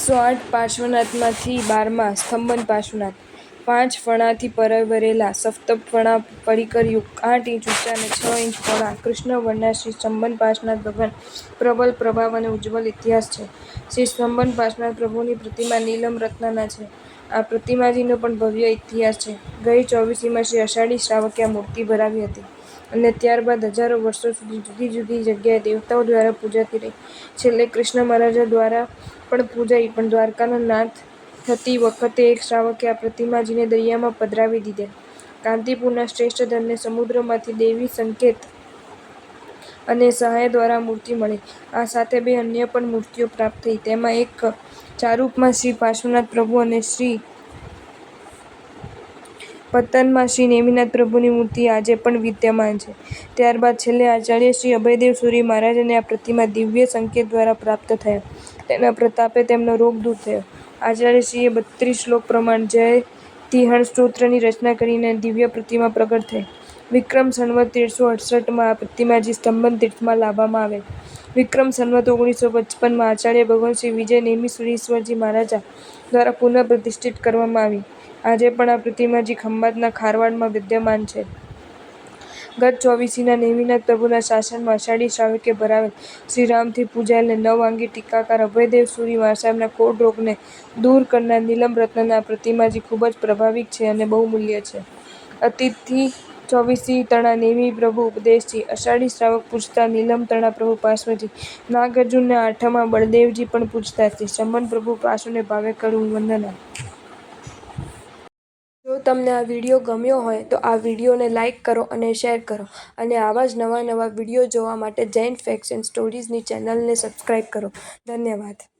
108 પાર્શ્વનાથમાંથી 12મા સ્તંભન Parshvanath. 5 ફણાથી પરવરેલા સપ્તફણા પરીકરયુક્ત 8 inch ઊંચા અને 6 inch પહોળા કૃષ્ણ વર્ણના શ્રી સ્તંભન પાર્શ્વનાથ ભગવાન પ્રબલ પ્રભાવ અને ઉજ્જવલ ઇતિહાસ છે. શ્રી સ્તંભન પાર્શ્વનાથ પ્રભુની પ્રતિમા નીલમ રત્નના છે. આ પ્રતિમાજીનો પણ ભવ્ય ઇતિહાસ છે. ગઈ ચોવીસીમાં શ્રી અષાઢી શ્રાવકે આ મૂર્તિ ભરાવી હતી અને ત્યારબાદ હજારો વર્ષો સુધી જુદી જુદી જગ્યાએ દેવતાઓ દ્વારા પૂજાતી રહી. છેલ્લે કૃષ્ણ મહારાજા દ્વારા પણ પૂજાઈ, પણ દ્વારકાનો નાથ થતી વખતે એક શ્રાવકે આ પ્રતિમાજીને દરિયામાં પધરાવી દીધેલ. કાંતિપુરના શ્રેષ્ઠ ધનને સમુદ્રમાંથી દૈવી સંકેત અને સહાય દ્વારા આ મૂર્તિ મળેલ. આ સાથે 2 અન્ય પણ મૂર્તિઓ પ્રાપ્ત થઈ. તેમાં એક ચારૂપમાં શ્રી પાર્શ્વનાથ પ્રભુ અને શ્રી પતનમાં શ્રી નેમિનાથ પ્રભુની મૂર્તિ આજે પણ વિદ્યમાન છે. ત્યારબાદ છેલ્લે આચાર્ય શ્રી અભયદેવ સુરી મહારાજને આ પ્રતિમા દિવ્ય સંકેત દ્વારા પ્રાપ્ત થયા. તેના પ્રતાપે તેમનો રોગ દૂર થયો. આચાર્યશ્રીએ 32 શ્લોક પ્રમાણ જયતિહન સ્તોત્રની રચના કરીને દિવ્ય પ્રતિમા પ્રગટ થયેલ. વિક્રમ સંવત 1368માં આ પ્રતિમાજી સ્તંભન તીર્થમાં લાવવામાં આવેલ. વિક્રમ સંવત 1955માં આચાર્ય ભગવાન શ્રી વિજય નેમિસુરીશ્વરજી મહારાજા દ્વારા પુનઃ પ્રતિષ્ઠિત કરવામાં આવી. આજે પણ આ પ્રતિમાજી ખંભાતના ખારવાડમાં વિદ્યમાન છે. ગત ચોવીસીના નેમિનાથ પ્રભુના શાસનમાં અષાઢી શ્રાવકે ભરાવેલ શ્રીરામથી પૂજાયેલ અને 9 અંગી ટીકાકાર અભયદેવ સુરી મહાસાહેબના કોઢ રોગને દૂર કરનાર નીલમ રત્નના આ પ્રતિમાજી ખૂબ જ પ્રભાવિક છે અને બહુમૂલ્ય છે. અતિથિ ચોવીસી તણા નેમિ પ્રભુ ઉપદેશજી. અષાઢી શ્રાવક પૂજતા નીલમ તણા પ્રભુ પાર્શ્વજી. નાગાર્જુનને 8મા બળદેવજી પણ પૂજતા. શ્રી સ્તંભન પ્રભુ પાર્શ્વને ભાવે કરું વંદના. જો તમને આ વિડીયો ગમ્યો હોય તો આ વિડીયોને લાઇક કરો અને શેર કરો અને આવા જ નવા વિડીયો જોવા માટે જૈન ફેક્ટ્સ એન્ડ સ્ટોરીઝની ચેનલને સબસ્ક્રાઇબ કરો. ધન્યવાદ.